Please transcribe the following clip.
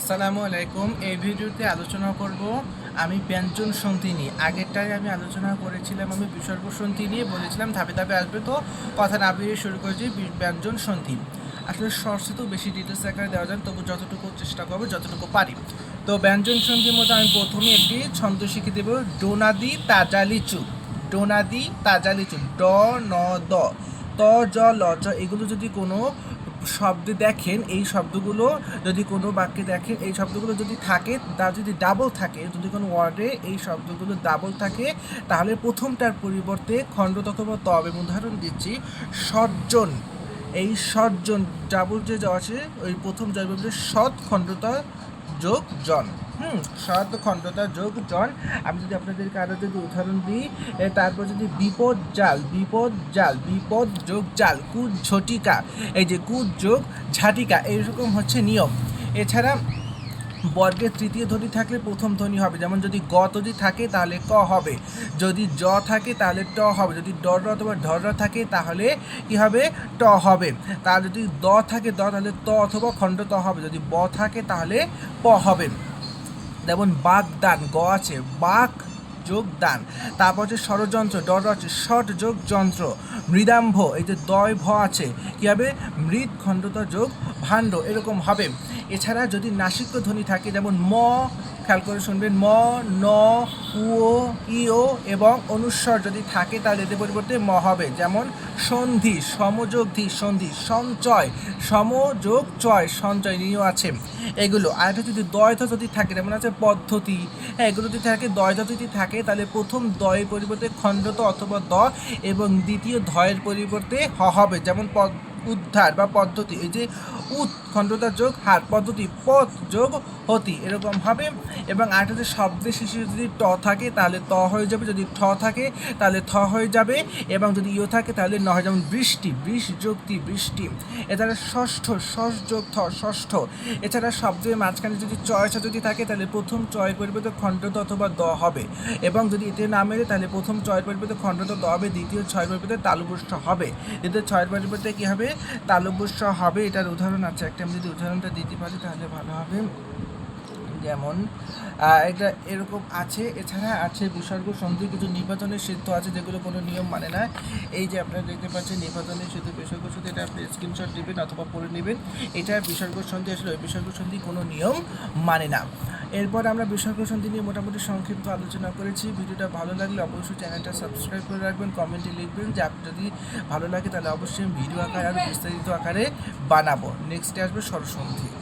আসসালামু আলাইকুম। এই ভিডিওতে আলোচনা করব আমি ব্যঞ্জন সন্ধি নিয়ে। আগেরটায় আমি আলোচনা করেছিলাম আমি বিসর্গ সন্ধি নিয়ে, বলেছিলাম ধাপে ধাপে আসবে, তো কথা না বেরিয়ে শুরু করেছি ব্যঞ্জন সন্ধি। আসলে শর্টসে তো বেশি ডিটেলস আকারে দেওয়া যায়, তবু যতটুকু চেষ্টা করবো যতটুকু পারি। তো ব্যঞ্জন সন্ধির মধ্যে আমি প্রথমে একটি ছন্দ শিখে দেব, ডোনাদি তাজা লিচু। ডোনাদি তাজা লিচু, ড ন দ, ত জ ল চ, এগুলো যদি কোনো শব্দে দেখেন, এই শব্দগুলো যদি কোনো বাক্যে দেখেন, এই শব্দগুলো যদি থাকে, তা যদি ডাবল থাকে, যদি কোনো ওয়ার্ডে এই শব্দগুলো ডাবল থাকে, তাহলে প্রথমটার পরিবর্তে খণ্ডত অথবা ত হবে। উদাহরণ দিচ্ছি, সজ্জন। এই সজ্জন ডাবল যে আছে, ওই প্রথম জয় বলছে সৎ খণ্ডতা যোগ জন। সৎ খণ্ডতা যোগ জন। আমি যদি আপনাদেরকে আরও যদি উদাহরণ দিই, তারপর যদি বিপদ জাল, বিপদ জাল, বিপদ যোগ জাল, কুদ ঝটিকা, এই যে কুদ যোগ ঝাটিকা, এইরকম হচ্ছে নিয়ম। এছাড়া বর্গের তৃতীয় ধ্বনি থাকলে প্রথম ধ্বনি হবে, যেমন যদি গ যদি থাকে তাহলে ক হবে, যদি জ থাকে তাহলে ট হবে, যদি ড অথবা ঢর থাকে তাহলে কি হবে, ট হবে। তার যদি দ থাকে দ, তাহলে ত অথবা খণ্ড ত হবে, যদি ব থাকে তাহলে প হবে। যেমন বাগদান, গ আছে, বাক যোগ দান। তারপর হচ্ছে ষড়যন্ত্র, ডর আছে, ষট যোগ যন্ত্র। মৃদাম্ভ, এই যে দয় ভ আছে, কী হবে, মৃদ খণ্ডতা যোগ ভাণ্ড, এরকম হবে। এছাড়া যদি নাসিক্য ধ্বনি থাকে, যেমন ম, খেয়াল করে শুনবেন, ম, ন, উও, ইও এবং অনুস্বর যদি থাকে তাহলে এদের পরিবর্তে ম হবে। যেমন সন্ধি, সমযোগ ধি, সন্ধি। সঞ্চয়, সমযোগ চয়, সঞ্চয়, নিও আছে এগুলো। আর একটা যদি দ্বৈত যদি থাকে, যেমন আছে পদ্ধতি, হ্যাঁ, এগুলো যদি থাকে, দ্বৈত যদি থাকে তাহলে প্রথম দয়ের পরিবর্তে খণ্ডত অথবা দ এবং দ্বিতীয় ধয়ের পরিবর্তে হ হবে। যেমন উদ্ধার বা পদ্ধতি, এই যে উৎ খণ্ডতা যোগ হার, পদ্ধতি পথ যোগ হতি, এরকম হবে। এবং আরেকটা যে শব্দের শেষে যদি ট থাকে তাহলে ত হয়ে যাবে, যদি ঠ থাকে তাহলে থ হয়ে যাবে, এবং যদি ইও থাকে তাহলে ন হয়। যেমন বৃষ্টি, বৃষ যোগ তি, বৃষ্টি। এছাড়া ষষ্ঠ, ষষ্ঠ যোগ থ, ষষ্ঠ। এছাড়া শব্দের মাঝখানে যদি চয়সা যদি থাকে তাহলে প্রথম চয়ের পরিবর্তে খণ্ডত অথবা দ হবে, এবং যদি এতে না মেলে তাহলে প্রথম চয়ের পরিবর্তে খণ্ডত দ হবে, দ্বিতীয় ছয়ের পরিবর্তে তালুবস্য হবে, দ্বিতীয় ছয়ের পরিবর্তে কী হবে, তালব্যস্য হবে। এটার উদাহরণ আছে একটা, আমি যদি উদাহরণটা দিতে পারি তাহলে ভালো হবে। যেমন এটা এরকম আছে। এছাড়া আছে বিসর্গ সন্ধি, কিছু নির্বাচনের সিদ্ধ আছে যেগুলো কোনো নিয়ম মানে না। এই যে আপনারা দেখতে পাচ্ছেন নির্বাচনের সিদ্ধ, বিসর্গ সন্ধি, এটা আপনি স্ক্রিনশট নেবেন অথবা পড়ে নেবেন। এটা বিসর্গ সন্ধি, আসলে ওই বিসর্গ সন্ধি কোনো নিয়ম মানে না। এরপর আমরা বিসর্গ সন্ধি নিয়ে মোটামুটি সংক্ষিপ্ত আলোচনা করেছি। ভিডিওটা ভালো লাগলে অবশ্যই চ্যানেলটা সাবস্ক্রাইব করে রাখবেন, কমেন্টে লিখবেন যে যদি ভালো লাগে তাহলে অবশ্যই ভিডিও আকারে আর বিস্তারিত আকারে বানাবো। নেক্সটে আসবে স্বরসন্ধি।